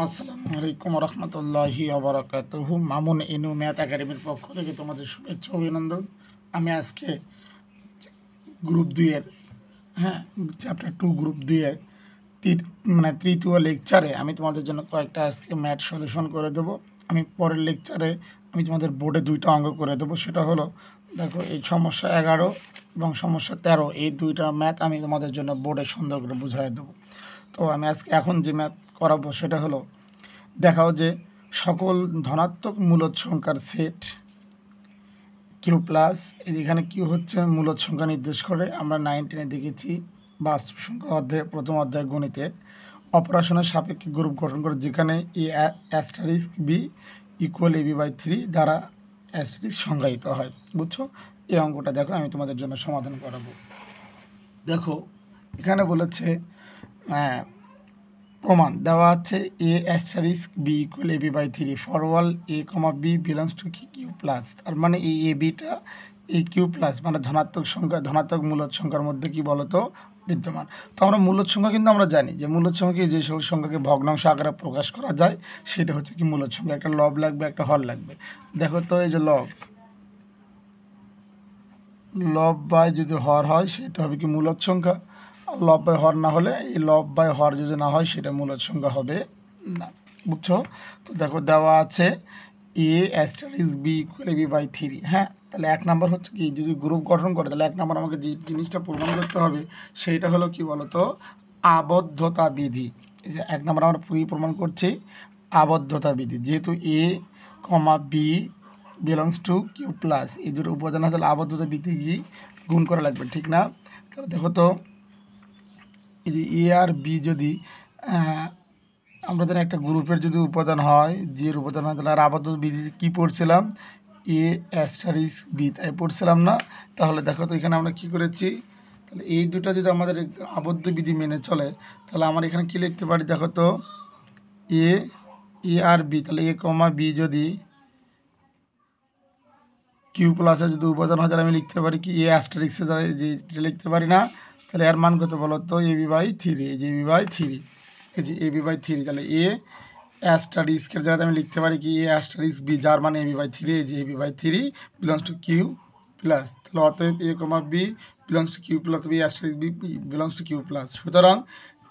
আসসালামু আলাইকুম রহমতুল্লাহি আবরাকাতুহু। মামুন ইনু ম্যাথ একাডেমির পক্ষ থেকে তোমাদের শুভেচ্ছা অভিনন্দন। আমি আজকে গ্রুপ 2-এর চ্যাপ্টার 2 গ্রুপ 2-এর তৃতীয় লেকচারে আমি তোমাদের জন্য কয়েকটা আজকে ম্যাথ সলিউশন করে দেবো। আমি পরের লেকচারে আমি তোমাদের বোর্ডে 2টা অঙ্ক করে দেবো। সেটা হলো, দেখো, এই সমস্যা 11 এবং সমস্যা 13, এই 2টা ম্যাথ আমি তোমাদের জন্য বোর্ডে সুন্দর করে বুঝিয়ে দেবো। তো আমি আজকে এখন যে ম্যাথ করাবো সেটা হলো, দেখাও যে সকল ধনাত্মক মূলদ সংখ্যার সেট কিউ প্লাস, এখানে কিউ হচ্ছে মূলদ সংখ্যা নির্দেশ করে। আমরা 9-10-এ দেখেছি বাস্তব সংখ্যা অধ্যায় প্রথম অধ্যায় গণিতের অপারেশনের সাপেক্ষে গ্রুপ গঠন করে, যেখানে A asterisk B equal AB by 3 দ্বারা অ্যাস্টারিস্ক সংজ্ঞায়িত হয়। বুঝছো? এই অঙ্কটা দেখো আমি তোমাদের জন্য সমাধান করাবো। দেখো, এখানে বলেছে প্রমাণ দেওয়া আছে A asterisk B equal AB by 3 for all A comma B belongs to Q plus. তার মানে এই এ বিটা এই কিউ প্লাস মানে ধনাত্মক সংখ্যা, ধনাত্মক মূলদ সংখ্যার মধ্যে কি বলতো বিদ্যমান। তো আমরা মূলদ সংখ্যা কিন্তু আমরা জানি যে মূলদ সংখ্যাকে যে সকল সংখ্যাকে ভগ্নাংশ আকারে প্রকাশ করা যায় সেটা হচ্ছে কি মূলদ সংখ্যা। একটা লব লাগবে, একটা হর লাগবে। দেখো তো, এই যে লব বাই যদি হর হয় সেটা হবে কি মূলদ সংখ্যা। লব বাই হর না হলে, এই লব বাই হর যদি না হয় সেটা মূলদ সংখ্যা হবে না। বুঝছো? তো দেখো দেওয়া আছে A asterisk B equal AB by 3। হ্যাঁ, তাহলে 1 নাম্বার হচ্ছে কি, যদি গ্রুপ গঠন করে তাহলে 1 নাম্বার আমাকে যে জিনিসটা প্রমাণ করতে হবে সেইটা হলো কি বলতো, আবদ্ধতা বিধি। এই যে 1 নাম্বার আমরা প্রমাণ করছি আবদ্ধতা বিধি। যেহেতু A comma B belongs to Q plus, এই দুটো উপাদান আছে, তাহলে আবদ্ধতা বিধি কি গুণ করা লাগবে, ঠিক না? তাহলে দেখো তো, এই যে এ আর বি যদি আমরা জানি একটা গ্রুপের যদি উপাদান হয়, যে উপাদান হয়, তাহলে আর আবদ্ধ বিধি কী পড়ছিলাম, এ অ্যাস্টারিস্ক বি, তাই পড়ছিলাম না? তাহলে দেখো তো, এখানে আমরা কি করেছি, তাহলে এই দুটো যদি আমাদের আবদ্ধ বিধি মেনে চলে তাহলে আমরা এখানে কী লিখতে পারি, দেখো তো, এ আর বি, তাহলে এ কমা বি যদি কিউ প্লাসের যদি উপাদান হয় তাহলে আমি লিখতে পারি কি এ অ্যাস্টারিক্সে যায়, যে লিখতে পারি না? তাহলে এর মান কত বলো তো, এবি বাই 3, এই যে এবি বাই 3, এই যে এবি বাই 3। তাহলে এ অ্যাস্টারিস্কের জায়গায় আমি লিখতে পারি কি এ অ্যাস্টারিস্ক বি, যার মানে এবি বাই 3, এই যে AB by 3 belongs to Q plus. তাহলে অতএব A comma B belongs to Q plus, B asterisk B belongs to Q plus. সুতরাং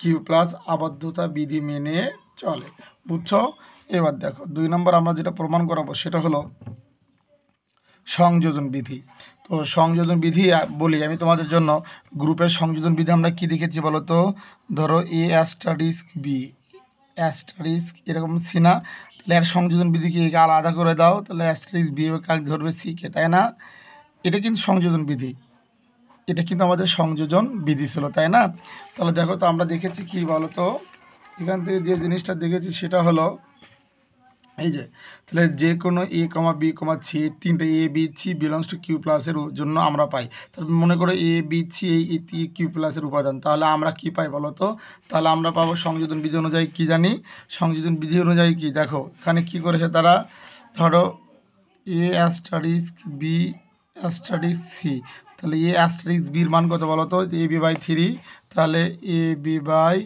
কিউ প্লাস আবদ্ধতা বিধি মেনে চলে। বুঝছো? এবার দেখো 2 নম্বর আমরা যেটা প্রমাণ করাবো সেটা হলো সংযোজন বিধি। তো সংযোজন বিধি বলি আমি তোমাদের জন্য, গ্রুপের সংযোজন বিধি আমরা কি দেখেছি বলো তো, ধরো এ অ্যাস্টারিস্ক বি অ্যাস্টারিস্ক এরকম সি না, তাহলে এর সংযোজন বিধিকে আলাদা করে দাও, তাহলে অ্যাস্টারিস্ক বি কাকে ধরবে, সিকে, তাই না? এটা কিন্তু সংযোজন বিধি, এটা কিন্তু আমাদের সংযোজন বিধি ছিল, তাই না? তাহলে দেখো তো, আমরা দেখেছি কি বলো তো, এখান থেকে যে জিনিসটা দেখেছি সেটা হলো এই যে, তাহলে যে কোনো এ কমা বি কমা সি, তিনটে A B C belongs to Q প্লাসের জন্য আমরা পাই। তাহলে মনে করো এ বি সি এই কিউ প্লাসের উপাদান, তাহলে আমরা কি পাই বলো তো, তাহলে আমরা পাবো সংযোজন বিধি অনুযায়ী কি জানি, সংযোজন বিধি অনুযায়ী কি, দেখো এখানে কি করেছে তারা, ধরো এ অ্যাস্টারিস্ক বি অ্যাস্টারিস্ক সি, তাহলে এ অ্যাস্টারিস্ক বির মান কত বলো তো, এ বি বাই 3, তাহলে এ বি বাই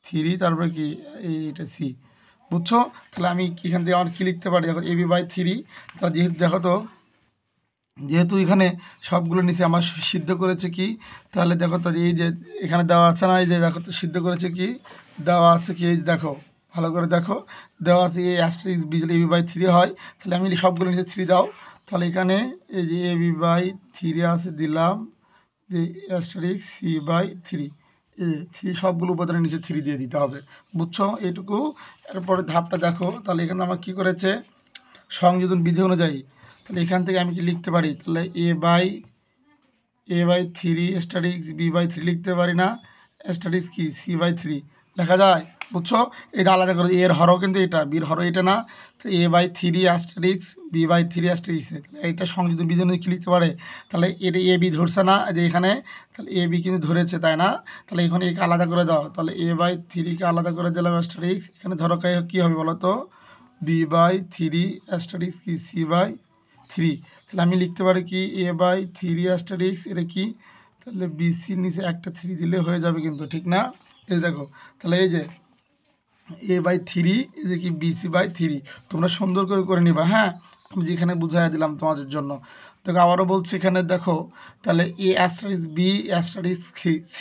3, তারপরে কি এইটা সি। বুঝছো? তাহলে আমি এখান থেকে আমার কী লিখতে পারি, দেখো এবি বাই 3, তাহলে যেহেতু দেখো তো, যেহেতু এখানে সবগুলো নিচে আমার সিদ্ধ করেছে কি, তাহলে দেখো তো এই যে এখানে দেওয়া আছে না, এই যে দেখো তো সিদ্ধ করেছে কি, দেওয়া আছে কি, এই দেখো ভালো করে দেখো, দেওয়া আছে এই অ্যাস্টারিস্ক বি যদি এবি বাই 3 হয়, তাহলে আমি সবগুলো নিচে 3 দাও, তাহলে এখানে এই যে এবি বাই 3 আছে দিলাম, যে অ্যাস্টারিস্ক সি বাই 3, এই 3 সবগুলো উপাদানের নিচে 3 দিয়ে দিতে হবে। বুঝছো এইটুকু? এরপরে ধাপটা দেখো, তাহলে এখানে আমার কি করেছে, সংযোজন বিধি অনুযায়ী, তাহলে এখান থেকে আমি কি লিখতে পারি, তাহলে এ বাই 3 অ্যাস্টারিস্ক বি বাই 3 লিখতে পারি না, অ্যাস্টারিস্ক কি সি বাই 3 লেখা যায়। বুঝছো? এটা আলাদা করে, এর হরও কিন্তু এটা, বির হরও এটা না, তো A by 3 asterisk B by 3 asterisk, তাহলে এটা সংযোজন বিধি অনুযায়ী কী লিখতে পারে, তাহলে এটা এ বি ধরছে না যে এখানে, তাহলে এ বি কিন্তু ধরেছে, তাই না? তাহলে এখানে একে আলাদা করে দাও, তাহলে এ বাই 3কে আলাদা করে দিলাম অ্যাস্টারিস্ক, এখানে ধরো কী হবে বলো তো, বি বাই 3 অ্যাস্টারিস্ক কি সি বাই 3, তাহলে আমি লিখতে পারি কি এ বাই 3 অ্যাস্টারিস্ক, এটা কি, তাহলে বিসির নিচে একটা 3 দিলে হয়ে যাবে কিন্তু, ঠিক না? এই দেখো, তাহলে এই যে A/3 এই যে কি BC/3 তোমরা সুন্দর করে নিবা। হ্যাঁ, আমি যেখানে বুঝাইয়া দিলাম তোমাদের জন্য। দেখো আবারও বলছি এখানে দেখো, তাহলে A*B*C।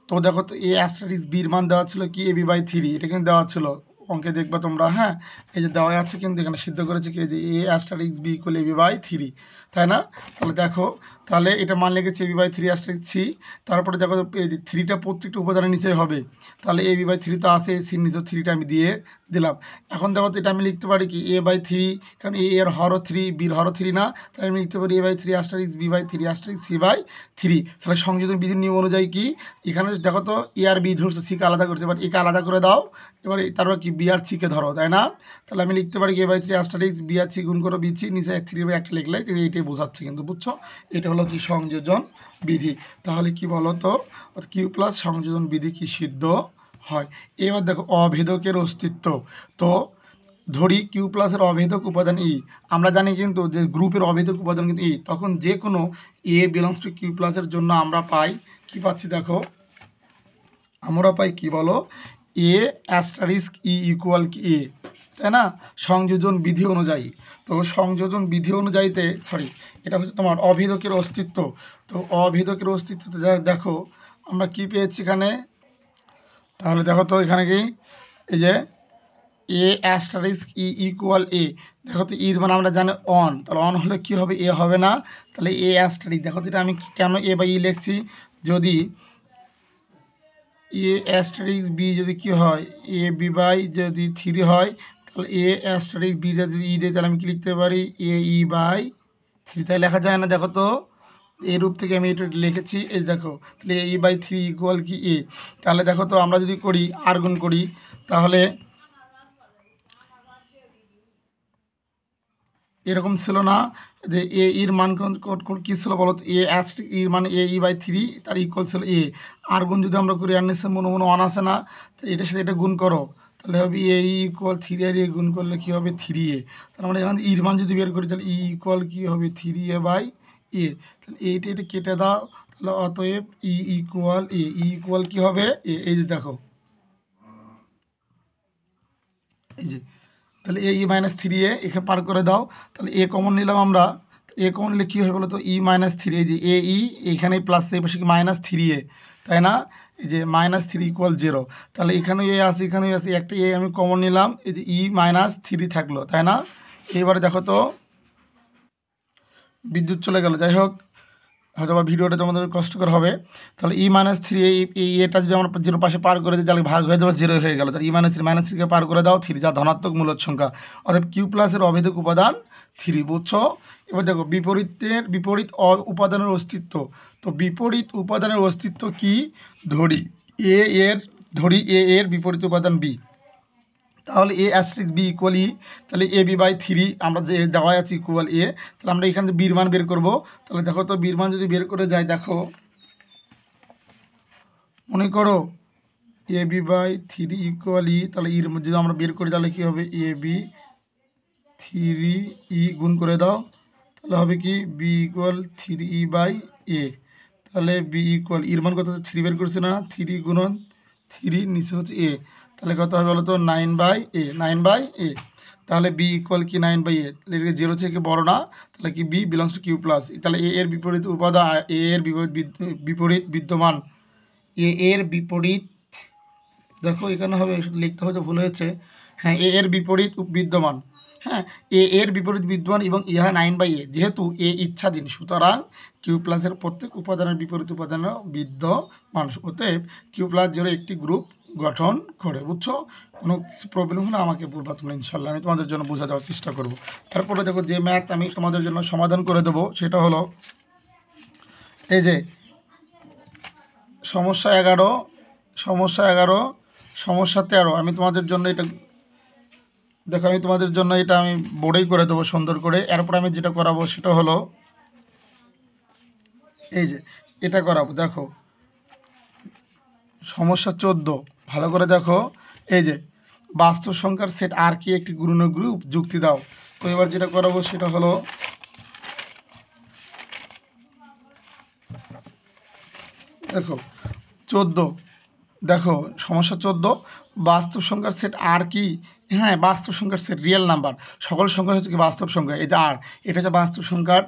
তো দেখো তো A*Bর মান দেওয়া ছিল কি AB/3, এটা কিন্তু দেওয়া ছিল অঙ্কে, দেখবা তোমরা। হ্যাঁ, এই যে দেওয়া আছে কিন্তু এখানে সিদ্ধ করেছে কি যে A*B = AB/3, তাই না? তাহলে দেখো, তাহলে এটা মান লেগেছে AB/3*C। তারপরে দেখো এই যে 3টা প্রত্যেকটা উপাদানের নিচে হবে, তাহলে AB/3 তো আছে, সির নিচে 3টা আমি দিয়ে দিলাম। এখন দেখো তো এটা আমি লিখতে পারি কি A/3, কারণ A এর হরও 3, বির হরও 3 না, তাহলে আমি লিখতে পারি A/3*, B/3*, C/3। তাহলে সংযোজন বিধির নিয়ম অনুযায়ী কি এখানে দেখো তো A আর B ধরছে, সিকে আলাদা করছে, বাট একে আলাদা করে দাও, এবার তারপর কি B আর সিকে ধরো, তাই না? তাহলে আমি লিখতে পারি A/3*, B আর সি গুণ করো BC, নিচে 3/একটা লিখলে এইটাই বোঝাচ্ছে কিন্তু, বুঝছো? এটা হলো কি সংযোজন বিধি। তাহলে কি বলো তো, কিউ প্লাস সংযোজন বিধি কি সিদ্ধ হয়। এবার দেখো অভেদকের অস্তিত্ব। তো ধরি কিউ প্লাসের অভেদক উপাদান ই, আমরা জানি কিন্তু যে গ্রুপের অভেদক উপাদান কিন্তু ই, তখন যে কোনো এ বিলংস টু কিউ প্লাসের জন্য আমরা পাই কি পাচ্ছি, দেখো আমরা পাই কি বলো, A*E = A, তাই না? সংযোজন বিধি অনুযায়ী। তো সংযোজন বিধি অনুযায়ীতে এটা হচ্ছে তোমার অভেদকের অস্তিত্ব। তো অভেদকের অস্তিত্বতে দেখো আমরা কি পেয়েছি এখানে, তাহলে দেখো তো এখানে কি এই যে A*E = A, দেখো তো ইর মানে আমরা জানি অন, তাহলে অন হলে কি হবে, এ হবে না, তাহলে A*, দেখো তো এটা আমি কেন A/E লিখছি, যদি A*B যদি কি হয় AB/যদি 3 হয়, তাহলে A*B যদি ই দেয়, তাহলে আমি কি লিখতে পারি AE/3, তাই লেখা যায় না? দেখো তো এই রূপ থেকে আমি এটা লিখেছি, এই দেখো, তাহলে AE/3 = কি A। তাহলে দেখো তো আমরা যদি করি আর গুণ করি, তাহলে এরকম ছিল না যে এ ইর মান কী ছিল বলো তো, এর মানে AE/3 তার ইকুয়াল ছিল A। আর গুণ যদি আমরা করি আর নিশ্চয় মনে মনে 1 আসে না, তো এটার সাথে এটা গুণ করো, তাহলে হবে AE = 3 আর এ গুণ করলে কী হবে 3A। তাহলে আমরা এখানে ইর মান যদি বের করি, তাহলে = কী হবে 3A/A। তাহলে এটা কেটে দাও, তাহলে অতএব E = কী হবে A। এই যে দেখো, এই যে তাহলে AE-3A এখানে পার করে দাও, তাহলে এ কমন নিলাম আমরা, এ কমন নিলে কী হবে বলো তো, E-3, এই যে AE এইখানে প্লাস এই পাশে কি -3A, তাই না? এই যে -3 = 0, তাহলে এখানেও এ আছে, এখানেও আছে, একটা এ আমি কমন নিলাম, এই যে E-3 থাকলো, তাই না? এবারে দেখো তো বিদ্যুৎ চলে গেল, যাই হোক হয়তো বা ভিডিওটা তোমাদের কষ্টকর হবে। তাহলে E-3 এই এটা যদি আমরা 0 পাশে পার করে দিই, তাহলে ভাগ হয়ে যাবে 0 হয়ে গেল। তাহলে E-3 পার করে দাও 3, যা ধনাত্মক মূলদ সংখ্যা, অর্থাৎ কিউ প্লাসের অভেদক উপাদান 3, বুঝছো? এবার দেখো বিপরীত উপাদানের অস্তিত্ব। তো বিপরীত উপাদানের অস্তিত্ব কি, ধরি এ এর বিপরীত উপাদান বি, তাহলে A*B = E, তাহলে AB/3 আমরা যে দেওয়া আছে ইকুয়াল A, তাহলে আমরা এখানে বির মান বের করব। তাহলে দেখো তো বির মান যদি বের করে যাই, দেখো মনে করো AB/3 = E, তাহলে ইর যদি আমরা বের করি তাহলে কি হবে AB/3E গুণ করে দাও, তাহলে হবে কি B = 3E/A। তাহলে B = ইর মান কত, 3 বের করছে না, 3 গুণন 3 নিচে হচ্ছে A, তাহলে কত হবে বলো তো 9/A। তাহলে B = কি 9/A, তাহলে এটা 0 থেকে বড় না, তাহলে কি B belongs to Q plus. তাহলে A এর বিপরীত উপাদান, A এর বিপরীত বিদ্যমান, A এর বিপরীত, দেখো এখানে হবে লিখতে হয়তো ভুল হয়েছে, হ্যাঁ A এর বিপরীত বিদ্যমান, হ্যাঁ A এর বিপরীত বিদ্যমান এবং ইহা 9/A, যেহেতু A ইচ্ছাধীন, সুতরাং কিউ প্লাসের প্রত্যেক উপাদানের বিপরীত উপাদানের বিদ্যমান, অতএব কিউ প্লাস 0 একটি গ্রুপ গঠন করে, বুঝছো? কোনো কিছু প্রবলেম হলে আমাকে বলবা তোমরা, ইনশাল্লাহ আমি তোমাদের জন্য বোঝা দেওয়ার চেষ্টা করব। তারপরে দেখো যে ম্যাথ আমি তোমাদের জন্য সমাধান করে দেবো, সেটা হলো এই যে সমস্যা 11, সমস্যা 13। আমি তোমাদের জন্য এটা দেখো, আমি তোমাদের জন্য এটা আমি বোর্ডেই করে দেবো সুন্দর করে। এরপর আমি যেটা করাবো সেটা হলো এই যে এটা করাবো। দেখো সমস্যা 14, ভালো করে দেখো, এই যে বাস্তব সংখ্যার সেট আর কি একটি গুণনীয় গ্রুপ, যুক্তি দাও। তো এবার যেটা করাবো সেটা হলো দেখো 14, দেখো সমস্যা 14, বাস্তব সংখ্যার সেট আর কি? হ্যাঁ, বাস্তব সংখ্যার সেট রিয়েল নাম্বার, সকল সংখ্যা হচ্ছে কি বাস্তব সংখ্যা, এটা আর, এটা হচ্ছে বাস্তব সংখ্যার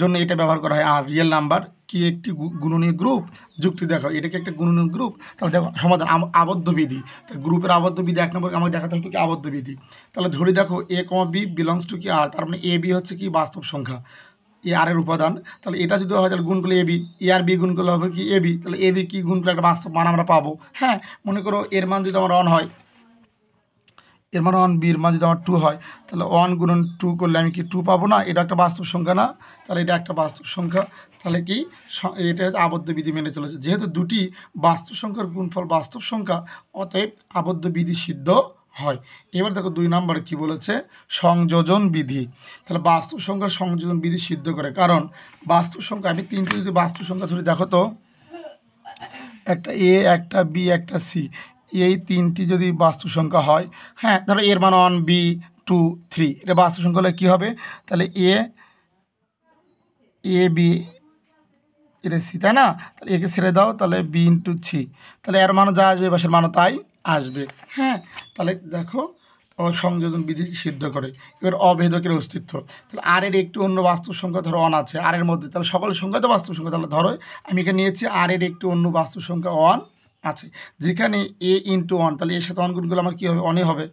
জন্য এটা ব্যবহার করা হয়। আর রিয়েল নাম্বার কি একটি গুণনীয় গ্রুপ? যুক্তি দেখো, এটা কি একটা গুণনীয় গ্রুপ? তাহলে দেখো সমাধান আবদ্ধ বিধি। তো গ্রুপের আবদ্ধ বিধি 1 নম্বর আমাকে দেখাতে হতো কি আবদ্ধ বিধি। তাহলে ধরে দেখো এ কমা বি বিলংস টু কি আর, তার মানে এ বি হচ্ছে কি বাস্তব সংখ্যা, এ আর এর উপাদান। তাহলে এটা যদি হয় তাহলে গুণ করলে এ বি, এ আর বি গুণ করলে হবে কি এ বি, তাহলে এ বি কি গুণ করলে একটা বাস্তব মান আমরা পাবো। হ্যাঁ, মনে করো এর মান যদি আমার 1 হয়, এর মান 1, বির মান যদি আমার 2 হয়, তাহলে 1 গুণন 2 করলে আমি কি 2 পাবো না? এটা একটা বাস্তব সংখ্যা না? তাহলে এটা একটা বাস্তব সংখ্যা। তাহলে কি এটা হচ্ছে আবদ্ধ বিধি মেনে চলেছে। যেহেতু দুটি বাস্তব সংখ্যার গুণফল বাস্তব সংখ্যা, অতএব আবদ্ধ বিধি সিদ্ধ হয়। এবার দেখো 2 নম্বরে কি বলেছে, সংযোজন বিধি। তাহলে বাস্তব সংখ্যার সংযোজন বিধি সিদ্ধ করে, কারণ বাস্তব সংখ্যা আমি 3টি যদি বাস্তব সংখ্যা ধরে দেখো তো, একটা এ, একটা বি, একটা সি, এই 3টি যদি বাস্তব সংখ্যা হয়, হ্যাঁ ধরো এর মান 1, বি 2, 3, এটা বাস্তব সংখ্যা হলে কী হবে? তাহলে এ বি এটা সি, তাই না? তাহলে একে ছেড়ে দাও, তাহলে বি ইন্টু সি, তাহলে এর মানও যা আসবে বাসের মানও তাই আসবে। হ্যাঁ, তাহলে দেখো সংযোজন বিধি সিদ্ধ করে। এবার অভেদকের অস্তিত্ব, তাহলে আর এর একটু অন্য বাস্তব সংখ্যা ধরো 1 আছে আর এর মধ্যে, তাহলে সকল সংখ্যা তো বাস্তব সংখ্যা। তাহলে ধরো আমি এখানে নিয়েছি আর এর একটু অন্য বাস্তব সংখ্যা 1 আছে, যেখানে এ ইন্টু 1, তাহলে এর সাথে 1 গুণ করলে আমার কী হবে? 1 হবে।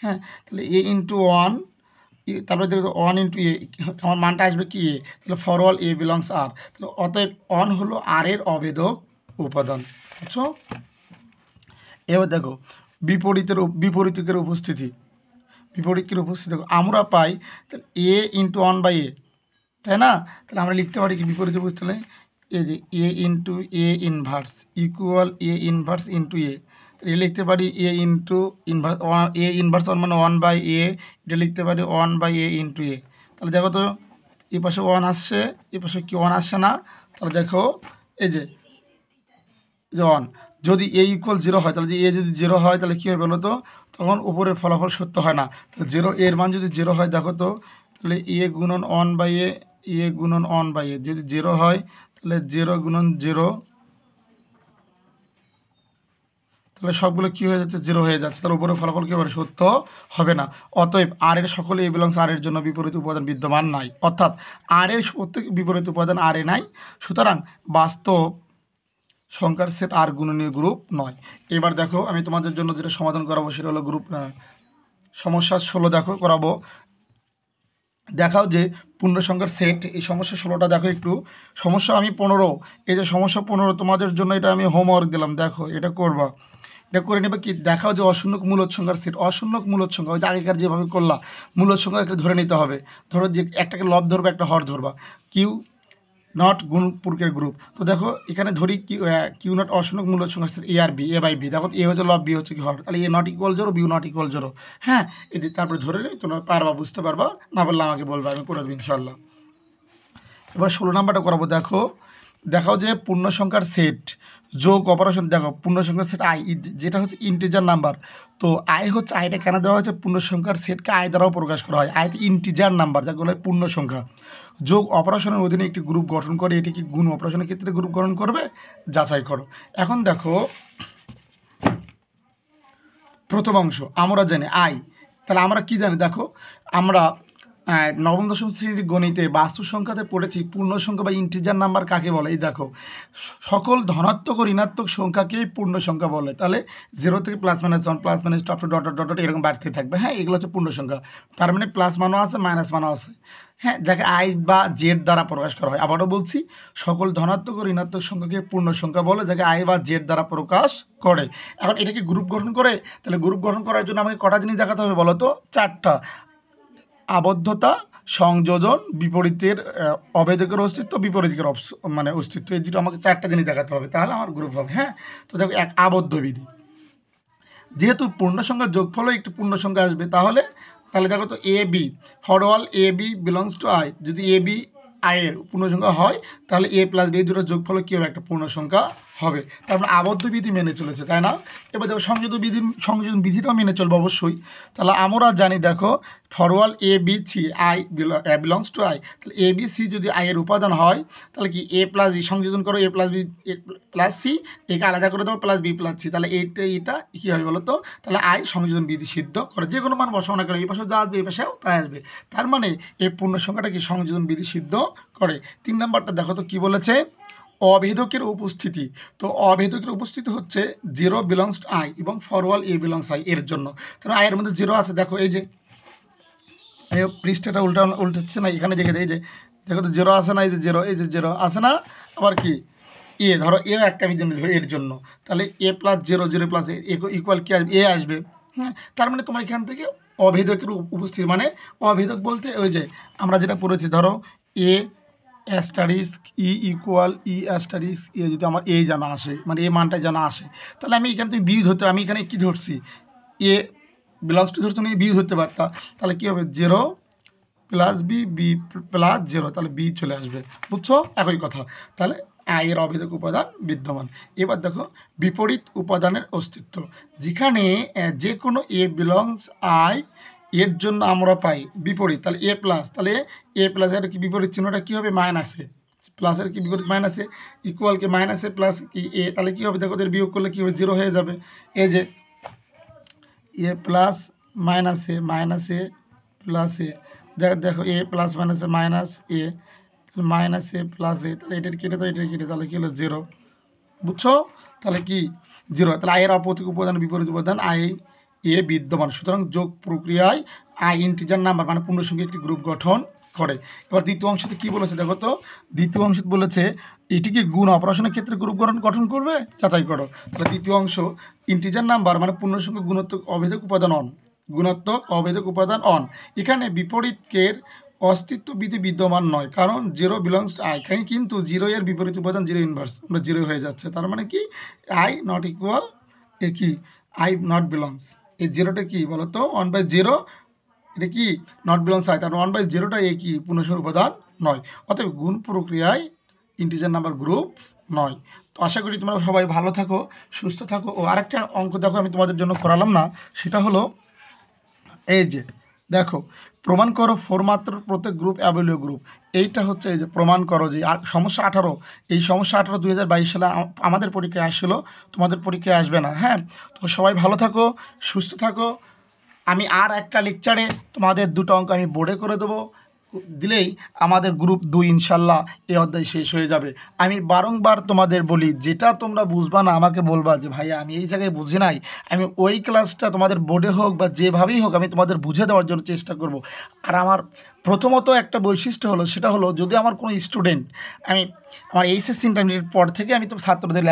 হ্যাঁ, তাহলে এ ইন্টু 1, তারপরে দেখো 1 ইন্টু এ, আমার মানটা আসবে কি এ, তাহলে ফর অল এ বিলংস আর, তাহলে অতএব 1 হলো আর এর অভেদক উপাদান। বুঝছো? এবার দেখো বিপরীতকের উপস্থিতি, বিপরীতকের উপস্থিতি দেখো আমরা পাই তাহলে এ ইন্টু 1 বাই এ, তাই না? তাহলে আমরা লিখতে পারি কি বিপরীত উপস্থিতি হলে এই যে এ into A inverse equal A inverse into এ, তাহলে লিখতে পারি এ ইন্টু ইনভার্স এ ইনভার্স 1 মানে 1 বাই এ, এটা লিখতে পারি 1 বাই এ ইন্টু এ। তাহলে দেখো তো এই পাশে 1 আসছে, এই পাশে কি 1 আসছে না? তাহলে দেখো এই যে 1, যদি এ ইকুয়াল 0 হয়, তাহলে যে এ যদি 0 হয় তাহলে কী হবে বলো তো? তখন উপরের ফলাফল সত্য হয় না। তাহলে 0 এর মান যদি 0 হয়, দেখো তো তাহলে এ গুণন 1 বাই এ, এ গুণন 1 বাই এ যদি 0 হয়, তাহলে 0 গুণন 0, তাহলে সবগুলো কী হয়ে যাচ্ছে? 0 হয়ে যাচ্ছে। তাহলে উপরের ফলাফল কী হবে? সত্য হবে না। অতএব আর এর সকলে এ বিলংস আর এর জন্য বিপরীত উপাদান বিদ্যমান নাই, অর্থাৎ আর এর প্রত্যেক বিপরীত উপাদান আর এ নাই। সুতরাং বাস্তব সংখ্যার সেট আর গুণনীয় গ্রুপ নয়। এবার দেখো আমি তোমাদের জন্য যেটা সমাধান করাবো সেটা হলো সমস্যা 16 দেখো করাবো। দেখাও যে পূর্ণ সংখ্যার সেট, এই সমস্যা 16টা দেখো একটু। সমস্যা আমি 15, এই যে সমস্যা 15 তোমাদের জন্য এটা আমি হোমওয়ার্ক দিলাম, দেখো এটা করবা, এটা করে নেবে কি? দেখাও যে অশূন্যক মূলদ সংখ্যার সেট, অশূন্যক মূলদ সংখ্যা ওই যে আগেকার যেভাবে করলা, মূলদ সংখ্যা একটা ধরে নিতে হবে। ধরো যে একটাকে লব ধরবা, একটা হর ধরবা, কিউ নট গুণপুরকের গ্রুপ। তো দেখো এখানে ধরি কিউ নট অশূন্যক মূলদ সংখ্যা এ আর বি, এ বাই বি, দেখো এ হচ্ছে লব, বি হচ্ছে কি হর, তাহলে A not equal 0, B not equal 0। হ্যাঁ, এটি তারপরে ধরে নিই, তোমরা পারবা, বুঝতে পারবা, না বললে আমাকে বলবা, আমি করে দেবো ইনশাল্লাহ। এবার 16 নাম্বারটা করাবো। দেখো দেখাও যে পূর্ণ সংখ্যার সেট যোগ অপারেশন, দেখো পূর্ণ সংখ্যার সেট আই, যেটা হচ্ছে ইন্টিজার নাম্বার। তো আই হচ্ছে, আইটা কেন দেওয়া হয়েছে? পূর্ণ সংখ্যার সেটকে আই দ্বারাও প্রকাশ করা হয়। আই ইন্টিজার নাম্বার, যাগুলো পূর্ণ সংখ্যা, যোগ অপারেশনের অধীনে একটি গ্রুপ গঠন করে, এটি কি গুণ অপারেশনের ক্ষেত্রে গ্রুপ গঠন করবে? যাচাই করো। এখন দেখো প্রথম অংশ আমরা জানি আই, তাহলে আমরা কি জানি? দেখো আমরা নবম দশম শ্রেণীর গণিতে বাস্তব সংখ্যাতে পড়েছি পূর্ণ সংখ্যা বা ইন্টিজার নাম্বার কাকে বলে। এই দেখো সকল ধনাত্মক ও ঋণাত্মক সংখ্যাকেই পূর্ণ সংখ্যা বলে। তাহলে 0 থেকে +-1 +-2 up to dot dot dot এরকম বাড়তে থাকবে। হ্যাঁ, এগুলো হচ্ছে পূর্ণ সংখ্যা, তার মানে প্লাস মানও আছে মাইনাস মানও আছে। হ্যাঁ, যাকে আই বা জেড দ্বারা প্রকাশ করা হয়। আবারও বলছি, সকল ধনাত্মক ও ঋণাত্মক সংখ্যাকে পূর্ণ সংখ্যা বলে, যাকে আই বা জেড দ্বারা প্রকাশ করে। এখন এটাকে গ্রুপ গঠন করে, তাহলে গ্রুপ গঠন করার জন্য আমাকে কটা জিনিস দেখাতে হবে বলো তো? 4টা। আবদ্ধতা, সংযোজন, বিপরীতের অভেদকের অস্তিত্ব, বিপরীতের মানে অস্তিত্ব, এই দুটো আমাকে 4টা জিনিস দেখাতে হবে, তাহলে আমার গ্রুপ হবে। হ্যাঁ, তো দেখো এক আবদ্ধ বিধি, যেহেতু পূর্ণ সংখ্যার যোগফলও একটি পূর্ণ সংখ্যা আসবে, তাহলে দেখো তো A B for all A B belongs to I, যদি এ বি আই এর পূর্ণ সংখ্যা হয়, তাহলে এ প্লাস বি এই দুটো যোগফল কী হবে? একটা পূর্ণ সংখ্যা হবে। তার মানে আবদ্ধ বিধি মেনে চলেছে, তাই না? এবার দেখো সংযোজন বিধিটাও মেনে চলবে অবশ্যই। তাহলে আমরা জানি দেখো for all A B C I belongs to I, তাহলে এ বি সি যদি আই এর উপাদান হয় তাহলে কি এ প্লাস বি সংযোজন করো, এ প্লাস বি প্লাস সি, একে আলাদা করে দাও প্লাস বি প্লাস সি, তাহলে এটা কী হবে বলো তো? তাহলে আই সংযোজন বিধি সিদ্ধ করে। যে কোনো মান বসাও না করে এই পাশেও যা আসবে এই পাশেও তাই আসবে, তার মানে এই পূর্ণ সংখ্যাটা কি সংযোজন বিধি সিদ্ধ করে। 3 নম্বরটা দেখো তো কী বলেছে, অভেদকের উপস্থিতি। তো অভেদকের উপস্থিতি হচ্ছে 0 বিলংস টু আই এবং ফরওয়াল এ বিলংস আই এর জন্য। তাহলে আয়ের মধ্যে 0 আছে, দেখো এই যে পৃষ্ঠাটা উল্টাচ্ছে না, এখানে দেখে এই যে দেখো তো 0 আসে না, এই যে 0, এই যে 0 আসে না, আবার কি এ ধরো এও একটা আমি জন্য এর জন্য, তাহলে এ প্লাস 0 0 প্লাস ইকুয়াল কি আসবে, এ আসবে। হ্যাঁ, তার মানে তোমার এখান থেকে অভেদকের উপস্থিতি মানে অভেদক বলতে ওই যে আমরা যেটা পড়েছি, ধরো এ অ্যাস্টারিস্ক ই ইকুয়াল ই অ্যাস্টারিস্ক এ যদি আমার এ জানা আসে, মানে এ মানটা জানা আসে, তাহলে আমি এখানে তুমি বি ধরতে, আমি এখানে কী ধরছি, এ বিলংস টু ধরতে, তুমি বি ধরতে পারতাম, তাহলে কী হবে 0 প্লাস বি বি প্লাস 0, তাহলে বি চলে আসবে। বুঝছো? একই কথা। তাহলে আই এর অভেদক উপাদান বিদ্যমান। এবার দেখো বিপরীত উপাদানের অস্তিত্ব, যেখানে যে কোনো এ বিলংস আই এর জন্য আমরা পাই বিপরীত, তাহলে এ প্লাস, তাহলে এ প্লাসের কি বিপরীত চিহ্নটা কী হবে, মাইনাসে, প্লাসের কি বিপরীত মাইনাসে, ইকুয়ালকে মাইনাসে প্লাস কি এ, তাহলে কী হবে দেখো, বিয়োগ করলে কী হবে 0 হয়ে যাবে। এই যে এ প্লাস মাইনাসে মাইনাসে প্লাসে, দেখো এ প্লাস মাইনাসে মাইনাস এ, মাইনাস এ প্লাস এ, তাহলে এটার কেটে তো এটার কেটে, তাহলে কী হলো 0। বুঝছো? তাহলে কি 0, তাহলে আয়ের অপতিক উপাদান বিপরীত উপাদান আই এ বিদ্যমান। সুতরাং যোগ প্রক্রিয়ায় আই ইন্টিজার নাম্বার মানে পূর্ণসংখ্যা একটি গ্রুপ গঠন করে। এবার দ্বিতীয় অংশতে কী বলেছে দেখো তো, দ্বিতীয় অংশে বলেছে এটিকে গুণ অপারেশনের ক্ষেত্রে গ্রুপ গঠন করবে, যাচাই করো। তাহলে দ্বিতীয় অংশ ইন্টিজার নাম্বার মানে পূর্ণসংখ্যা গুণোত্তক অভেদক উপাদান অন, গুণোত্তক অভেদক উপাদান অন, এখানে বিপরীতকের অস্তিত্ব বিধি বিদ্যমান নয়, কারণ 0 বিলংস টু আই, কিন্তু 0 এর বিপরীত উপাদান 0 ইনভার্স, আমরা 0 হয়ে যাচ্ছে, তার মানে কি আই নট ইকুয়াল এ কি আই নট বিলংস, এই 0টা কি বলো তো 1/0, এটা কি নট বিলংস আই, তার 1/0টা এ কি পূর্ণসংখ্যার উপাদান নয়, অতএব গুণ প্রক্রিয়ায় ইন্টিজার নাম্বার গ্রুপ নয়। তো আশা করি তোমরা সবাই ভালো থাকো, সুস্থ থাকো। ও আরেকটা অঙ্ক দেখো আমি তোমাদের জন্য করালাম না, সেটা হলো এই যে দেখো প্রমাণ করো 4 মাত্রার প্রত্যেক গ্রুপ অ্যাবলীয় গ্রুপ। এইটা হচ্ছে এই যে প্রমাণ করো যে সমস্যা 18, এই সমস্যা 18 2022 সালে আমাদের পরীক্ষায় আসছিলো, তোমাদের পরীক্ষায় আসবে না। হ্যাঁ, তো সবাই ভালো থাকো, সুস্থ থাকো। আমি আর একটা লেকচারে তোমাদের 2টা অঙ্ক আমি বোর্ডে করে দেবো, দিলেই আমাদের গ্রুপ 2 ইনশাল্লাহ এই অধ্যায় শেষ হয়ে যাবে। আমি বারংবার তোমাদের বলি, যেটা তোমরা বুঝবা না আমাকে বলবা যে ভাইয়া আমি এই জায়গায় বুঝি নাই, আমি ওই ক্লাসটা তোমাদের বোর্ডে হোক বা যেভাবেই হোক আমি তোমাদের বুঝে দেওয়ার জন্য চেষ্টা করব। আর আমার প্রথমত একটা বৈশিষ্ট্য হলো, সেটা হলো যদি আমার কোনো স্টুডেন্ট, আমার এইচএসসি ইন্টারমিডিয়েট পর থেকে আমি তো ছাত্রদের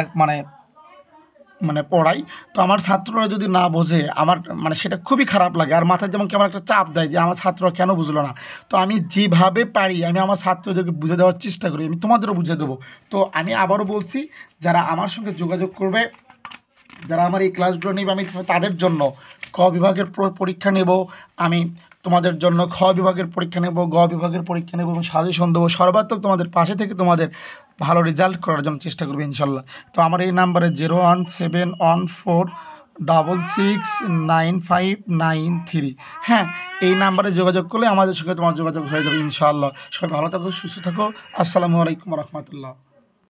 মানে পড়াই, তো আমার ছাত্ররা যদি না বোঝে আমার সেটা খুবই খারাপ লাগে, আর মাথায় যেমন কেমন একটা চাপ দেয় যে আমার ছাত্ররা কেন বুঝলো না। তো আমি যেভাবে পারি আমি আমার ছাত্রদেরকে বুঝে দেওয়ার চেষ্টা করি, আমি তোমাদেরও বুঝে দেবো। তো আমি আবারও বলছি, যারা আমার সঙ্গে যোগাযোগ করবে, যারা আমার এই ক্লাসগুলো নেবে, আমি তাদের জন্য ক বিভাগের পরীক্ষা নেব, আমি তোমাদের জন্য খ বিভাগের পরীক্ষা নেব, গ বিভাগের পরীক্ষা নেব এবং সাজেশন দেবো, সর্বাত্মক তোমাদের পাশে থেকে তোমাদের ভালো রেজাল্ট করার জন্য চেষ্টা করবে ইনশাল্লাহ। তো আমার এই নাম্বারে 01714669593, হ্যাঁ, এই নাম্বারে যোগাযোগ করলে আমাদের সঙ্গে তোমার যোগাযোগ হয়ে যাবে ইনশাআল্লাহ। সবাই ভালো থাকো, সুস্থ থাকো। আসসালামু আলাইকুম রহমতুল্লাহ।